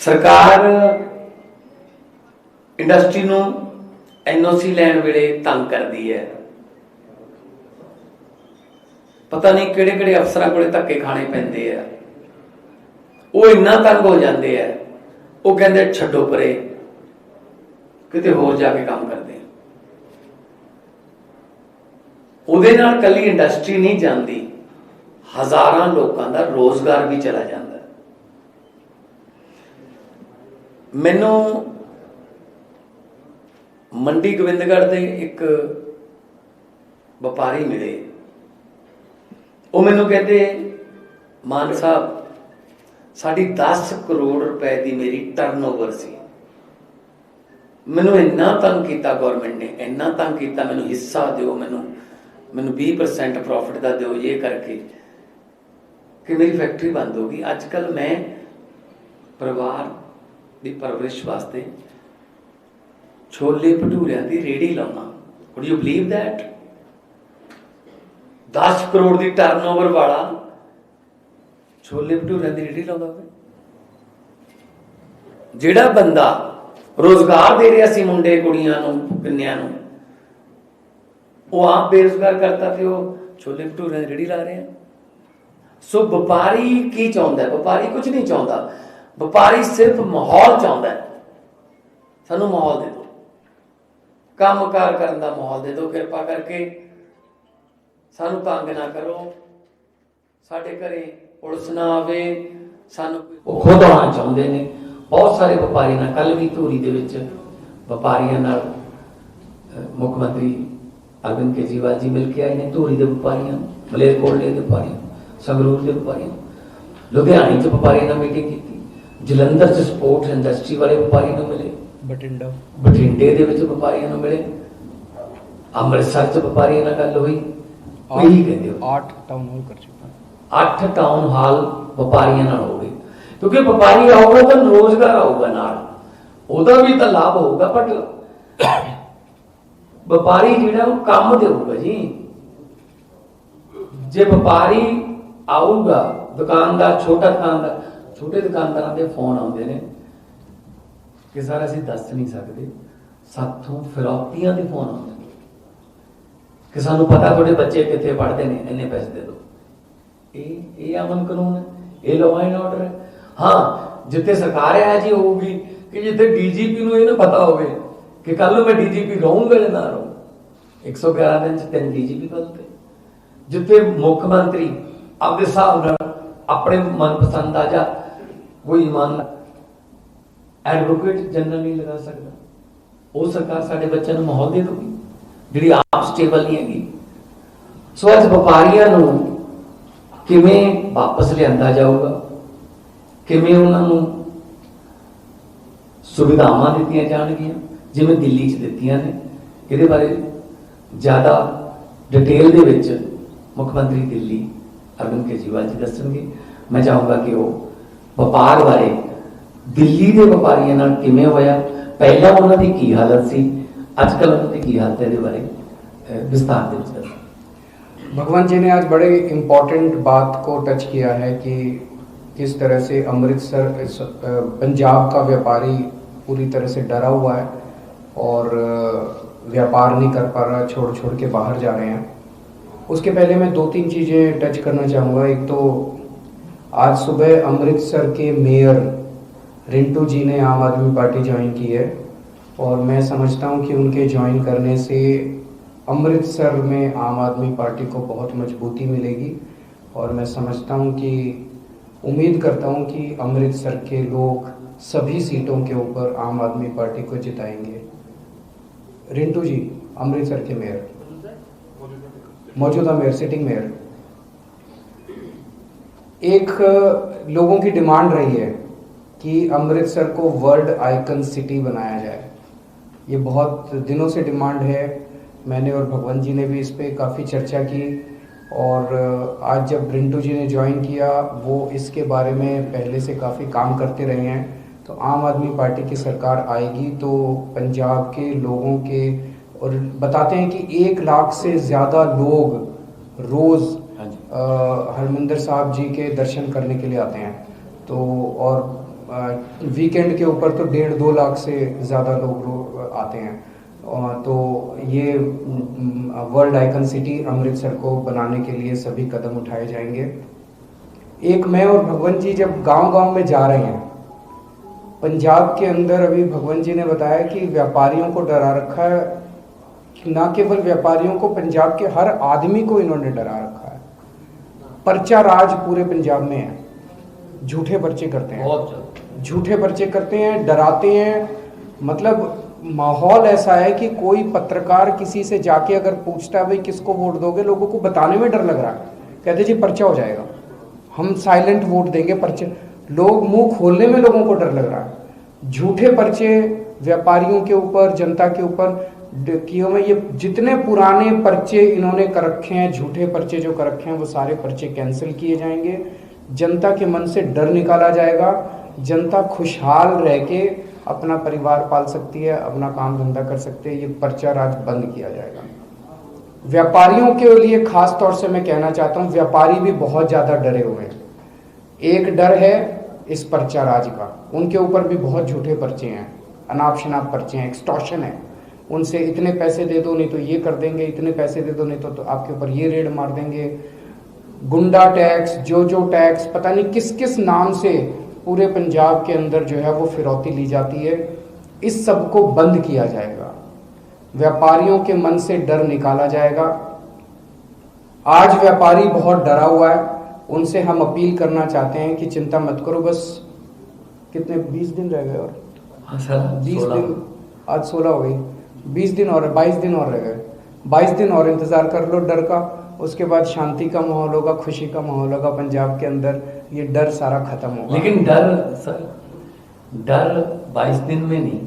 सरकार इंडस्ट्री नूं NOC लैण वेले तंग करदी है। पता नहीं किहड़े किहड़े अफसरां कोले धक्के खाने पैंदे आ। वो इन्ना तंग हो जाते हैं, वो कहते छड्डो परे, किते होर जाके काम करते हैं। उहदे नाल कल्ली इंडस्ट्री नहीं जाती, हज़ारां लोगों का रोजगार भी चला जाता। मैनू मंडी गोबिंदगढ़ के एक व्यापारी मिले, वो मैनू कहते मान साहब साड़ी 10 करोड़ रुपए की मेरी टर्नओवर सी, मैनू इन्ना तंग किया गौरमेंट ने, इन्ना तंग किया, मैनू हिस्सा दो, मैनू 20% प्रॉफिट का दो, ये करके कि मेरी फैक्ट्री बंद होगी। अजकल मैं परिवार की परवरिश वास्ते छोले भटूरियां की रेहड़ी लाना। Would you believe that? 10 crore की टर्नओवर वाला छोले भटूरियां की रेहड़ी लाता होवे। जिहड़ा बंदा रोजगार दे रहा सी मुंडे कुड़ियां नूं कन्यां नूं, वो आप बेरोजगार करता थे, वो छोले भटूरियां की रेहड़ी ला रहे हैं। सो व्यापारी की चाहता है? व्यापारी कुछ नहीं चाहता, व्यापारी सिर्फ माहौल चाहता है। सानू माहौल दे दो, काम कार करने का माहौल दे दो, कृपा करके सानू तंग ना करो, साडे घरे पुलिस ना आवे, सानू खुद आना चाहते हैं। बहुत सारे व्यापारी ना, कल भी धूरी दे विच व्यापारियों नाल मुख मंत्री अरविंद केजरीवाल जी मिल के आए ने। धूरी के व्यापारियों, मलेरकोटले के व्यापारियों, संगरूर के व्यापारियों, लुधियाने च व्यापारियों ने मीटिंग की, जलंधर च स्पोर्ट्स इंडस्ट्री वाले व्यापारियों ने मिले, बठिंडे दे विच व्यापारियों ने मिले, अमृतसर च व्यापारियों नाल गल हुई। यही कहते हो 8 टाउन हॉल कर चुका, 8 टाउन हॉल व्यापारियों नाल हो गए, क्योंकि व्यापारी आऊगा तो रोजगार आऊगा, नाल ओदा भी तो लाभ होगा, बट व्यापारी जिहड़ा वो काम देऊगा जी। जे व्यापारी आऊगा, दुकानदार, छोटा दुकानदार, छोटे दुकानदारों के फोन आते हैं कि सर असीं दस नहीं सकते, साथों फिरौतियां के फोन आते हैं कि सानू पता थोड़े बच्चे कितने पढ़ते हैं, इन्ने पैसे दे दो। ये अमन कानून है, ये लॉ एंड ऑर्डर है। हाँ, जिथे सरकार है जी होगी कि जिथे DGP नूं ये ना पता होवे कि कल मैं DGP रहूंगा या ना रहूँ। 111 दिन च 3 DGP बदलते। जिथे मुख्यमंत्री अपने हिसाब नाल अपने मनपसंद आ जा कोई ईमानदार एडवोकेट जनरल नहीं लगा सकता, वो सरकार साडे बच्चों को माहौल दे दूगी जिहड़ी आप स्टेबल नहीं हैगी। सो अज व्यापारियों नूं किवें वापस लिआंदा जाऊगा, किवें उन्हां नूं सुविधावां दित्तियां जाणगियां जिवें दिल्ली च दित्तियां ने, इहदे बारे ज़्यादा डिटेल दे विच मुख्यमंत्री दिल्ली अरविंद केजरीवाल जी दसणगे। मैं चाहूँगा कि वो व्यापार बारे दिल्ली के व्यापारियों नाल किवें होया, पहला उन्हां दी की हालत सी, अजकल उन्हां दी की हालत है, इहदे बारे विस्तार दे विच दसो। भगवंत जी ने आज बड़े इम्पोर्टेंट बात को टच किया है कि किस तरह से अमृतसर पंजाब का व्यापारी पूरी तरह से डरा हुआ है और व्यापार नहीं कर पा रहा, छोड़ छोड़ के बाहर जा रहे हैं। उसके पहले मैं 2-3 चीज़ें टच करना चाहूँगा। एक तो आज सुबह अमृतसर के मेयर रिंटू जी ने आम आदमी पार्टी ज्वाइन की है और मैं समझता हूँ कि उनके ज्वाइन करने से अमृतसर में आम आदमी पार्टी को बहुत मजबूती मिलेगी और मैं समझता हूँ कि उम्मीद करता हूँ कि अमृतसर के लोग सभी सीटों के ऊपर आम आदमी पार्टी को जिताएंगे। रिंटू जी अमृतसर के मेयर, मौजूदा मेयर, सिटिंग मेयर, एक लोगों की डिमांड रही है कि अमृतसर को वर्ल्ड आइकन सिटी बनाया जाए। ये बहुत दिनों से डिमांड है, मैंने और भगवंत जी ने भी इस पर काफ़ी चर्चा की और आज जब रिंटू जी ने ज्वाइन किया वो इसके बारे में पहले से काफ़ी काम करते रहे हैं। तो आम आदमी पार्टी की सरकार आएगी तो पंजाब के लोगों के, और बताते हैं कि 1 लाख से ज़्यादा लोग रोज़ हरमिंदर साहब जी के दर्शन करने के लिए आते हैं। तो और वीकेंड के ऊपर तो 1.5-2 लाख से ज़्यादा लोग आते हैं। तो ये वर्ल्ड आइकन सिटी अमृतसर को बनाने के लिए सभी कदम उठाए जाएंगे। एक मैं और भगवंत जी जब गांव-गांव में जा रहे हैं, पंजाब के अंदर अभी भगवंत जी ने बताया कि व्यापारियों को डरा रखा है, ना केवल व्यापारियों को, पंजाब के हर आदमी को इन्होंने डरा रखा है। पर्चा राज पूरे पंजाब में है, झूठे पर्चे करते हैं, झूठे पर्चे करते हैं, डराते हैं। मतलब माहौल ऐसा है कि कोई पत्रकार किसी से जाके अगर पूछता है भाई किसको वोट दोगे, लोगों को बताने में डर लग रहा है, कहते जी पर्चा हो जाएगा, हम साइलेंट वोट देंगे, पर्चे। लोग मुंह खोलने में लोगों को डर लग रहा है। झूठे पर्चे व्यापारियों के ऊपर, जनता के ऊपर किए में, ये जितने पुराने पर्चे इन्होंने कर रखे हैं, झूठे पर्चे जो कर रखे हैं, वो सारे पर्चे कैंसिल किए जाएंगे। जनता के मन से डर निकाला जाएगा, जनता खुशहाल रह के अपना परिवार पाल सकती है, अपना काम धंधा कर सकते हैं। ये पर्चा राज बंद किया जाएगा। व्यापारियों के लिए खास तौर से मैं कहना चाहता हूँ, व्यापारी भी बहुत ज्यादा डरे हुए हैं। एक डर है इस पर्चा राज का, उनके ऊपर भी बहुत झूठे पर्चे हैं, अनाप शनाप पर्चे हैं, एक्सटॉर्शन है। उनसे इतने पैसे दे दो नहीं तो ये कर देंगे, इतने पैसे दे दो नहीं तो आपके ऊपर ये रेड मार देंगे। गुंडा टैक्स, जो टैक्स, पता नहीं किस किस नाम से पूरे पंजाब के अंदर जो है वो फिरौती ली जाती है। इस सब को बंद किया जाएगा, व्यापारियों के मन से डर निकाला जाएगा। आज व्यापारी बहुत डरा हुआ है, उनसे हम अपील करना चाहते हैं कि चिंता मत करो, बस कितने 20 दिन रह गए और 20 दिन, आज 16 हो गई, 20 दिन और 22 दिन और रह गए। 22 दिन और इंतजार कर लो डर का, उसके बाद शांति का माहौल होगा, खुशी का माहौल होगा पंजाब के अंदर, ये डर सारा खत्म होगा। लेकिन डर सर, डर 22 दिन में नहीं,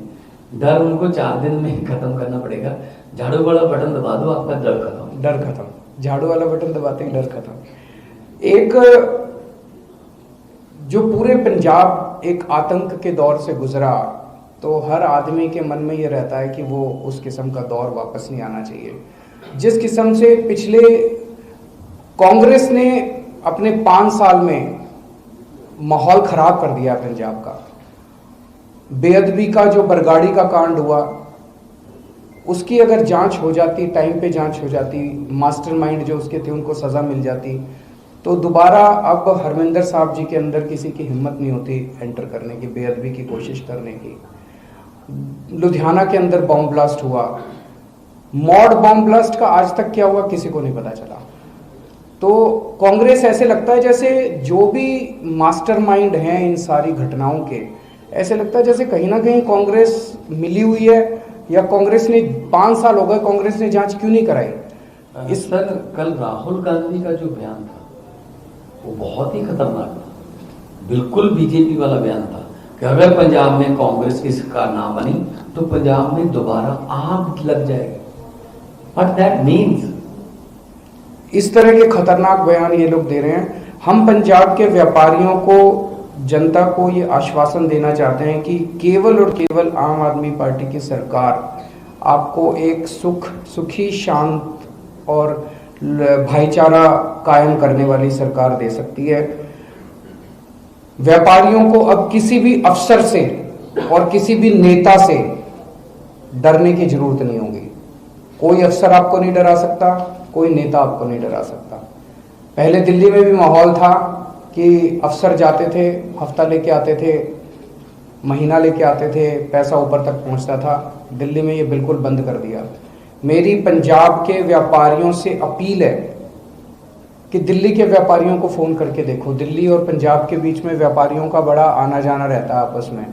डर उनको 4 दिन में ही खत्म करना पड़ेगा। झाड़ू वाला बटन दबा दो, आपका डर खत्म। डर खत्म, झाड़ू वाला बटन दबाते ही डर खत्म। एक जो पूरे पंजाब एक आतंक के दौर से गुजरा, तो हर आदमी के मन में ये रहता है कि वो उस किस्म का दौर वापस नहीं आना चाहिए। जिस किस्म से पिछले कांग्रेस ने अपने 5 साल में माहौल खराब कर दिया पंजाब का, बेअदबी का जो बरगाड़ी का कांड हुआ, उसकी अगर जांच हो जाती, टाइम पे जांच हो जाती, मास्टरमाइंड जो उसके थे उनको सजा मिल जाती, तो दोबारा अब हरमिंदर साहब जी के अंदर किसी की हिम्मत नहीं होती एंटर करने की, बेअदबी की कोशिश करने की। लुधियाना के अंदर बॉम्ब ब्लास्ट हुआ, मॉड बॉम्ब ब्लास्ट का आज तक क्या हुआ किसी को नहीं पता चला। तो कांग्रेस ऐसे लगता है जैसे जो भी मास्टरमाइंड हैं इन सारी घटनाओं के, ऐसे लगता है जैसे कहीं ना कहीं कांग्रेस मिली हुई है, या कांग्रेस ने 5 साल हो गए, कांग्रेस ने जांच क्यों नहीं कराई। इस सर कल राहुल गांधी का जो बयान था वो बहुत ही खतरनाक था, बिल्कुल बीजेपी वाला बयान था कि अगर पंजाब में कांग्रेस की सरकार ना बनी तो पंजाब में दोबारा आग लग जाएगी। व्हाट दैट मीन्स, इस तरह के खतरनाक बयान ये लोग दे रहे हैं। हम पंजाब के व्यापारियों को, जनता को ये आश्वासन देना चाहते हैं कि केवल और केवल आम आदमी पार्टी की सरकार आपको एक सुखी, शांत और भाईचारा कायम करने वाली सरकार दे सकती है। व्यापारियों को अब किसी भी अफसर से और किसी भी नेता से डरने की जरूरत नहीं होगी। कोई अफसर आपको नहीं डरा सकता, कोई नेता आपको नहीं डरा सकता। पहले दिल्ली में भी माहौल था कि अफसर जाते थे, हफ्ता लेके आते थे, महीना लेके आते थे, पैसा ऊपर तक पहुंचता था। दिल्ली में ये बिल्कुल बंद कर दिया। मेरी पंजाब के व्यापारियों से अपील है कि दिल्ली के व्यापारियों को फोन करके देखो। दिल्ली और पंजाब के बीच में व्यापारियों का बड़ा आना जाना रहता है आपस में,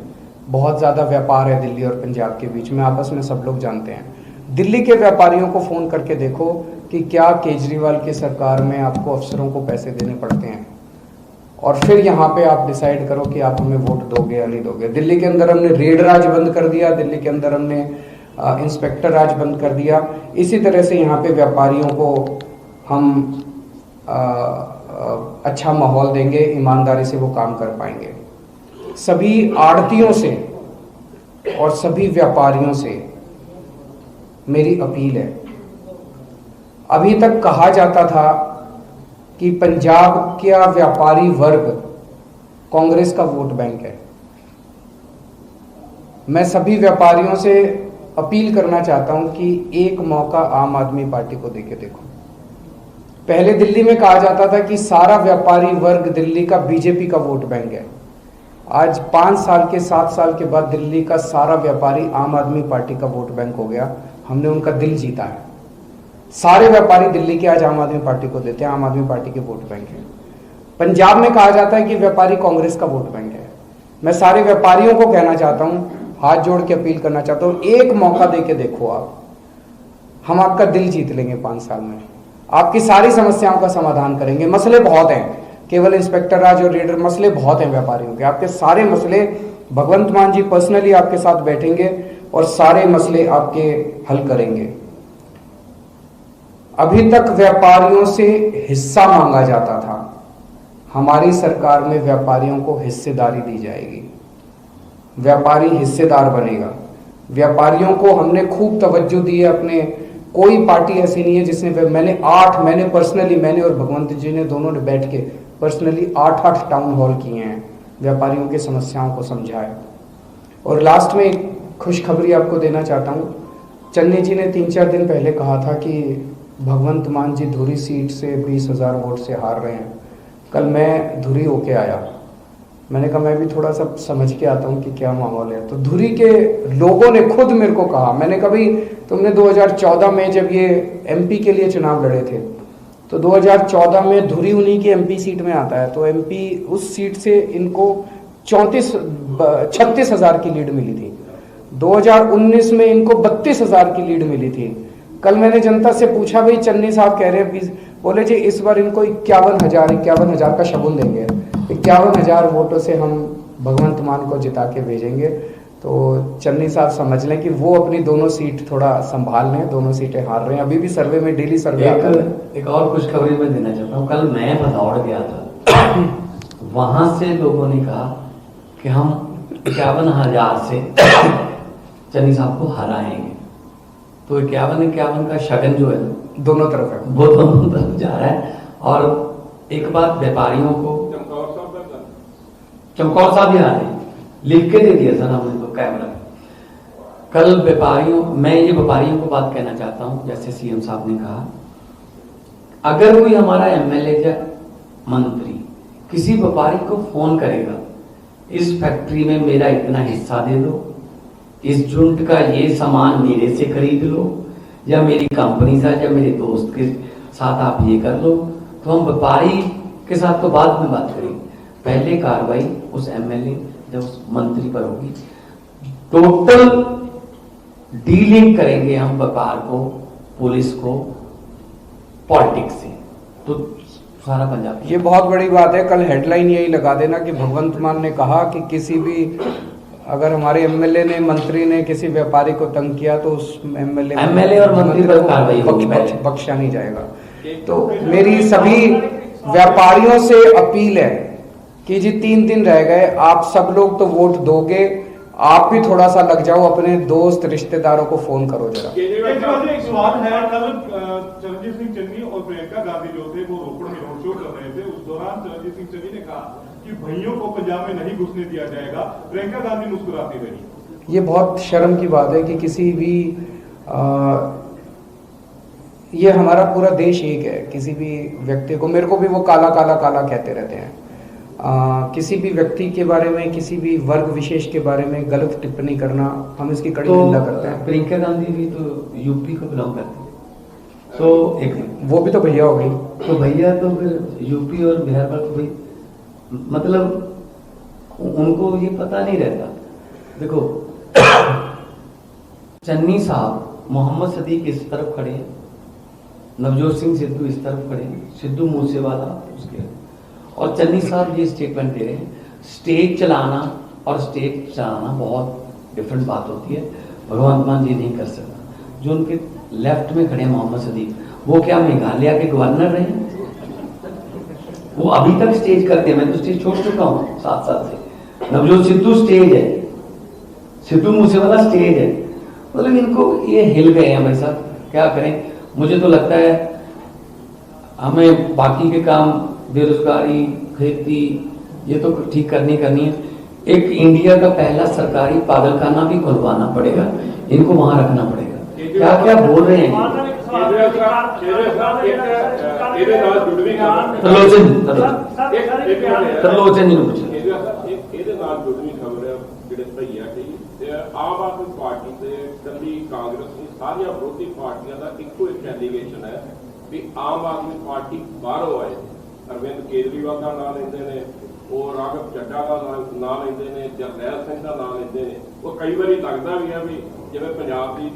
बहुत ज़्यादा व्यापार है दिल्ली और पंजाब के बीच में, आपस में सब लोग जानते हैं। दिल्ली के व्यापारियों को फ़ोन करके देखो कि क्या केजरीवाल की सरकार में आपको अफसरों को पैसे देने पड़ते हैं, और फिर यहाँ पे आप डिसाइड करो कि आप हमें वोट दोगे या नहीं दोगे। दिल्ली के अंदर हमने रेड राज बंद कर दिया, दिल्ली के अंदर हमने इंस्पेक्टर राज बंद कर दिया। इसी तरह से यहाँ पे व्यापारियों को हम अच्छा माहौल देंगे, ईमानदारी से वो काम कर पाएंगे। सभी आड़तियों से और सभी व्यापारियों से मेरी अपील है। अभी तक कहा जाता था कि पंजाब का व्यापारी वर्ग कांग्रेस का वोट बैंक है, मैं सभी व्यापारियों से अपील करना चाहता हूं कि एक मौका आम आदमी पार्टी को देके देखो। पहले दिल्ली में कहा जाता था कि सारा व्यापारी वर्ग दिल्ली का बीजेपी का वोट बैंक है। आज 5 साल के 7 साल के बाद दिल्ली का सारा व्यापारी आम आदमी पार्टी का वोट बैंक हो गया। हमने उनका दिल जीता है। सारे व्यापारी दिल्ली के आज आम आदमी पार्टी को देते हैं, आम आदमी पार्टी के वोट बैंक है। पंजाब में कहा जाता है कि व्यापारी कांग्रेस का वोट बैंक है। मैं सारे व्यापारियों को कहना चाहता हूं, हाथ जोड़ के अपील करना चाहता हूं, एक मौका देके देखो आप, हम आपका दिल जीत लेंगे 5 साल में, आपकी सारी समस्याओं का समाधान करेंगे। मसले बहुत हैं, केवल इंस्पेक्टर राज और रेडर मसले बहुत हैं व्यापारियों के, आपके सारे मसले भगवंत मान जी पर्सनली आपके साथ बैठेंगे और सारे मसले आपके हल करेंगे। अभी तक व्यापारियों से हिस्सा मांगा जाता था, हमारी सरकार में व्यापारियों को हिस्सेदारी दी जाएगी, व्यापारी हिस्सेदार बनेगा। व्यापारियों को हमने खूब तवज्जो दी है अपने, कोई पार्टी ऐसी नहीं है जिसने, मैंने पर्सनली, मैंने और भगवंत जी ने दोनों ने बैठ के पर्सनली 8 टाउन हॉल किए हैं, व्यापारियों की समस्याओं को समझाए। और लास्ट में एक खुशखबरी आपको देना चाहता हूँ। चन्नी जी ने 3-4 दिन पहले कहा था कि भगवंत मान जी धुरी सीट से 20,000 वोट से हार रहे हैं। कल मैं धुरी होके आया, मैंने कहा मैं भी थोड़ा सा समझ के आता हूँ कि क्या माहौल है। तो धुरी के लोगों ने खुद मेरे को कहा, मैंने कभी, तुमने 2014 में जब ये एमपी के लिए चुनाव लड़े थे तो 2014 में धुरी उन्हीं की एमपी सीट में आता है, तो एमपी उस सीट से इनको 36,000 की लीड मिली थी। 2019 में इनको 32,000 की लीड मिली थी। कल मैंने जनता से पूछा, भाई चन्नी साहब कह रहे हैं, बोले जी इस बार इनको 51,000 का शगुन देंगे, 51,000 वोटों से हम भगवंत मान को जिता के भेजेंगे। तो चन्नी साहब समझ लें कि वो अपनी दोनों सीट थोड़ा संभाल लें, दोनों सीटें हार रहे हैं। अभी भी सर्वे में डेली सर्वे आता है। एक और खुशखबरी मैं देना चाहता हूँ। कल मैं भदौड़ गया था, वहां से लोगों ने कहा कि हम 51,000 से चन्नी साहब को हराएंगे। तो 51 का शगन जो है दोनों तरफ है, वो दोनों तरफ जा रहा है। और एक बात व्यापारियों को, चमकौर साहब यहाँ आए, लिख के दे दिया सर हमने तो कैमरा। कल मैं ये व्यापारियों को बात कहना चाहता हूं, जैसे सीएम साहब ने कहा, अगर कोई हमारा एमएलए या मंत्री किसी व्यापारी को फोन करेगा, इस फैक्ट्री में मेरा इतना हिस्सा दे दो, इस झुंड का ये सामान मेरे से खरीद लो, या मेरी कंपनी से या मेरे दोस्त के साथ आप ये कर लो, तो हम व्यापारी के साथ तो बाद में बात करेंगे। पहले कार्रवाई उस एमएलए या उस मंत्री पर होगी। टोटल डीलिंग करेंगे हम व्यापार को, पुलिस को, पॉलिटिक्स से, तो सारा पंजाब। ये बहुत बड़ी बात है। कल हेडलाइन यही लगा देना कि भगवंत मान ने कहा कि किसी भी, अगर हमारे एमएलए ने, मंत्री ने किसी व्यापारी को तंग किया तो उस एमएलए और मंत्री पर कार्रवाई होगी, बख्शा नहीं जाएगा। तो मेरी सभी व्यापारियों से अपील है कि जी 3 दिन रह गए, आप सब लोग तो वोट दोगे, आप भी थोड़ा सा लग जाओ, अपने दोस्त रिश्तेदारों को फोन करो जरा। एक सवाल है, कल चरणजीत सिंह चन्नी और प्रियंका गांधी जो थे वो रोपड़ में रोड शो कर रहे थे। उस दौरान चरणजीत सिंह चन्नी ने कहा कि भैयों को पंजाब में नहीं घुसने दिया जाएगा, प्रियंका गांधी मुस्कुराती रही। ये बहुत शर्म की बात है कि किसी भी ये हमारा पूरा देश एक है, किसी भी व्यक्ति को, मेरे को भी वो काला काला काला कहते रहते हैं, किसी भी व्यक्ति के बारे में, किसी भी वर्ग विशेष के बारे में गलत टिप्पणी करना, हम इसकी कड़ी निंदा करते हैं। प्रियंका गांधी भी तो यूपी को बिलोंग करती है, तो एक वो भी तो भैया हो गई। तो भैया तो फिर यूपी और बिहार पर तो भाई, मतलब उनको ये पता नहीं रहता। देखो चन्नी साहब, मोहम्मद सदीक इस तरफ खड़े हैं, नवजोत सिंह सिद्धू इस तरफ खड़े हैं, सिद्धू मूसेवाला उसके, और चन्नी साहब ये स्टेटमेंट दे रहे हैं। स्टेज चलाना और स्टेज चलाना बहुत डिफरेंट बात होती है। भगवंत मान जी नहीं कर सकता। जो उनके लेफ्ट में खड़े हैं मोहम्मद सदीक, वो क्या मेघालय के गवर्नर रहे हैं? वो अभी तक स्टेज करते हैं। मैं तो स्टेज छोड़ चुका हूँ 7 साल से। नवजोत सिद्धू स्टेज है, सिद्धू मूसेवाला स्टेज है। मतलब इनको ये हिल गए हैं भाई साहब, क्या करें। मुझे तो लगता है हमें बाकी के काम, बेरोजगारी, खेती, ये तो ठीक करनी है। एक इंडिया का पहला सरकारी पागलखाना भी खुलवाना पड़ेगा, इनको वहां रखना पड़ेगा। क्या क्या बोल रहे हैं त्रिलोचन जी ने पूछा। ਇਹਦੇ ਨਾਲ ਜੁੜਵੀਂ ਖਬਰ ਹੈ ਜਿਹੜੇ ਭਈਆ ਕਹੀ ਆਮ ਆਦਮੀ ਪਾਰਟੀ ਤੇ ਕੱਲੀ ਕਾਂਗਰਸ ਨਹੀਂ, ਸਾਰੀਆਂ ਵਿਰੋਧੀ ਪਾਰਟੀਆਂ ਦਾ ਇੱਕੋ ਇੱਕ ਐਲੀਗੇਸ਼ਨ ਹੈ ਵੀ ਆਮ ਆਦਮੀ ਪਾਰਟੀ ਬਾਹਰੋਂ ਆਏ। ਅਰਵਿੰਦ ਕੇਜਰੀਵਾਲ ਦਾ ਨਾਂ ਲੈਂਦੇ ਨੇ, ਉਹ ਰਾਘਵ ਚੱਡਾ ਦਾ ਨਾਂ ਲੈਂਦੇ ਨੇ, ਜਰਨੈਲ ਸਿੰਘ ਦਾ ਨਾਂ ਲੈਂਦੇ ਨੇ। ਉਹ ਕਈ ਵਾਰੀ ਲੱਗਦਾ ਵੀ ਹੈ ਵੀ ਜਿਵੇਂ ਪੰਜਾਬ ਦੀ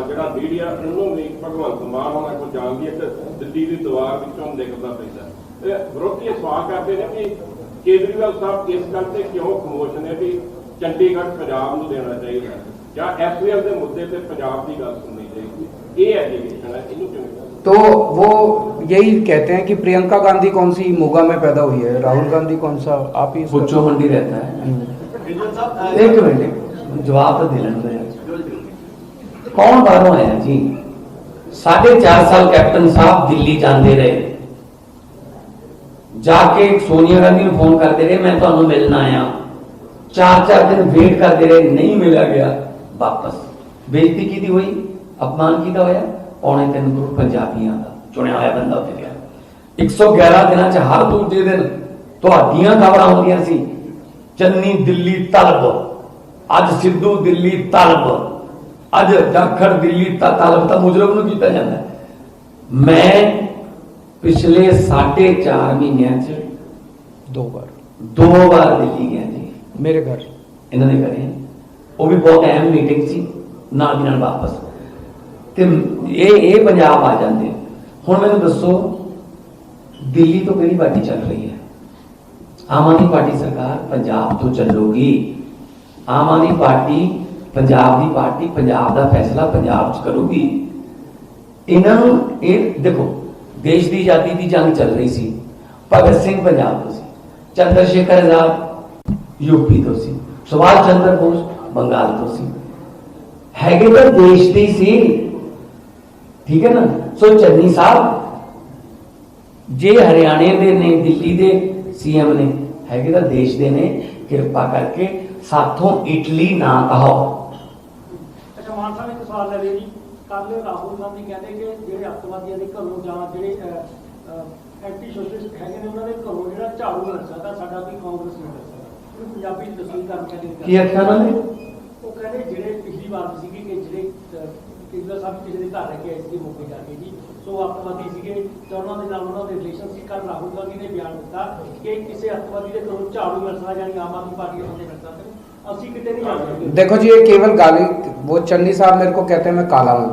ਜਿਹੜਾ ਮੀਡੀਆ ਉਹਨੂੰ ਵੀ ਭਗਵੰਤ ਮਾਨ ਹੋਣਾ ਕੋਈ ਜਾਣਦੀ ਹੈ ਕਿ ਦਿੱਲੀ ਦੀ ਦੀਵਾਰ ਵਿੱਚੋਂ ਨਿਕਲਦਾ ਪੈਂਦਾ। ਵਿਰੋਧੀ ਸਵਾਲ ਕਰਦੇ ਨੇ ਵੀ ਕੇਜਰੀਵਾਲ ਸਾਹਿਬ ਇਸ ਗੱਲ ਤੇ ਕਿਉਂ ਖਮੋਸ਼ ਨੇ ਵੀ ਚੰਡੀਗੜ੍ਹ ਪੰਜਾਬ ਨੂੰ ਦੇਣਾ ਚਾਹੀਦਾ ਜਾਂ ਐਸਪੀਐਲ ਦੇ ਮੁੱਦੇ ਤੇ ਪੰਜਾਬ ਦੀ ਗੱਲ ਸੁਣਨੀ ਚਾਹੀਦੀ। ਇਹ ਐਲੀਗੇਸ਼ਨ ਹੈ, ਇਹਨੂੰ ਕਿਵੇਂ? तो वो यही कहते हैं कि प्रियंका गांधी कौन सी मोगा में पैदा हुई है, राहुल गांधी कौन सा, आप ही पुच्छो मंडी रहता है। एक मिनट जवाब तो दिलन दो यार। कौन बाहरों आया जी? 4.5 साल कैप्टन साहब दिल्ली जाते रहे, जाके सोनिया गांधी ने फोन करते रहे मैं तो मिलना आया, 4 दिन वेट करते रहे, नहीं मिला गया, वापस बेइज्जती की हुई, अपमान किया होया। 3.25 करोड़ पंजाबियों का चुनिया होया बंदा उत्ते गया। 111 दिनों च हर दूजे दिन तुहाडियां खबरां होंदियां सी, चन्नी दिल्ली तलब, अज सिद्धू दिल्ली तलब, अज जाखड़ दिल्ली तलब, तो मुजरम नूं कीता जांदा है। मैं पिछले 4.5 महीनों च 2 बार दिल्ली गया जी, मेरे घर इन्होंने करे, वो भी बहुत अहम मीटिंग सी, नाल दी नाल वापस ते ये पंजाब आ जाते। हुण मैनूं दसो दिल्ली तो किहड़ी पार्टी चल रही है? आम आदमी पार्टी सरकार पंजाब तो चलूगी। आम आदमी पार्टी पंजाब की पार्टी, पंजाब का फैसला पंजाब च करूगी। इन्हों देखो देश की आजादी की जंग चल रही सी, भगत सिंह पंजाब तो सी, चंद्रशेखर आजाद यूपी तो सी, सुभाष चंद्र बोस बंगाल तो सी, हैगे तो देश दी सी, ठीक है ना। सो चन्नी साहब जे हरियाणे दे ने, दिल्ली दे सीएम ने, हैगे तो देश दे ने, कृपा करके साथों इटली ना कहो। अच्छा मान साहब एक सवाल है जी, कल राहुल गांधी कहते कि ਜਿਹੜੇ ਅੱਤਵਾਦੀਆਂ ਦੇ ਘਰੋਂ ਜਾਂ ਜਿਹੜੇ ਐਂਟੀ ਸੋਸ਼ਲਿਸਟ ਹੈਗੇ ਨੇ ਉਹਨਾਂ ਦੇ ਘਰੋਂ ਜਿਹੜਾ ਝਾੜੂ ਲੱਗ ਸਕਦਾ, ਸਾਡਾ ਵੀ ਕਾਂਗਰਸ ਨਹੀਂ ਲੱਗ ਸਕਦਾ। ਉਹਨੂੰ ਪੰਜਾਬੀ ਚ ਦੱਸੋ ਕਰ ਕੀ ਆਖਿਆ ਉਹਨਾਂ ਨੇ? ਉਹ ਕਹਿੰਦੇ ਜਿਹੜੇ ਪਿਛਲੀ ਵਾਰ ਸੀਗੇ ਕਿ ਜਿਹੜੇ ਕੇਜਰੀਵਾਲ ਸਾਹਿਬ ਕਿਸੇ ਦੇ ਘਰ ਰਹਿ ਕੇ ਆਏ ਸੀ ਮੌਕੇ ਜਾ ਕੇ ਜੀ, ਸੋ ਅੱਤਵਾਦੀ ਸੀਗੇ ਤੇ ਉਹਨਾਂ ਦੇ ਨਾਲ ਉਹਨਾਂ ਦੇ ਰਿਲੇਸ਼ਨ ਸੀ। ਕੱਲ ਰਾਹੁਲ ਗਾਂਧੀ ਨੇ ਬਿਆਨ ਦਿੱਤਾ ਕਿ ਕਿਸੇ ਅੱਤਵਾਦੀ ਦੇ ਘਰੋਂ ਝਾੜੂ ਮਿਲ ਸਕਦਾ, ਯਾਨੀ ਆਮ ਆਦਮੀ ਪਾਰਟੀ ਦੇ ਬੰਦੇ ਮਿਲ ਸਕਦੇ। ਅਸੀਂ ਕਿਤੇ नहीं जा सकते। देखो जी ये केवल गाली, वो चन्नी साहब मेरे को कहते हैं मैं काला हूँ,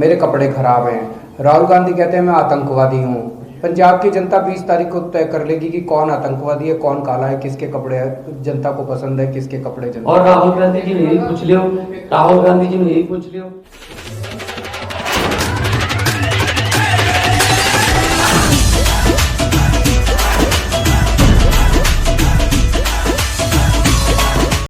मेरे कपड़े खराब हैं, राहुल गांधी कहते हैं मैं आतंकवादी हूँ। पंजाब की जनता 20 तारीख को तय कर लेगी कि कौन आतंकवादी है, कौन काला है, किसके कपड़े जनता को पसंद है, किसके कपड़े जनता। और राहुल गांधी जी ने यही पूछ लियो, राहुल गांधी जी ने यही पूछ लियो।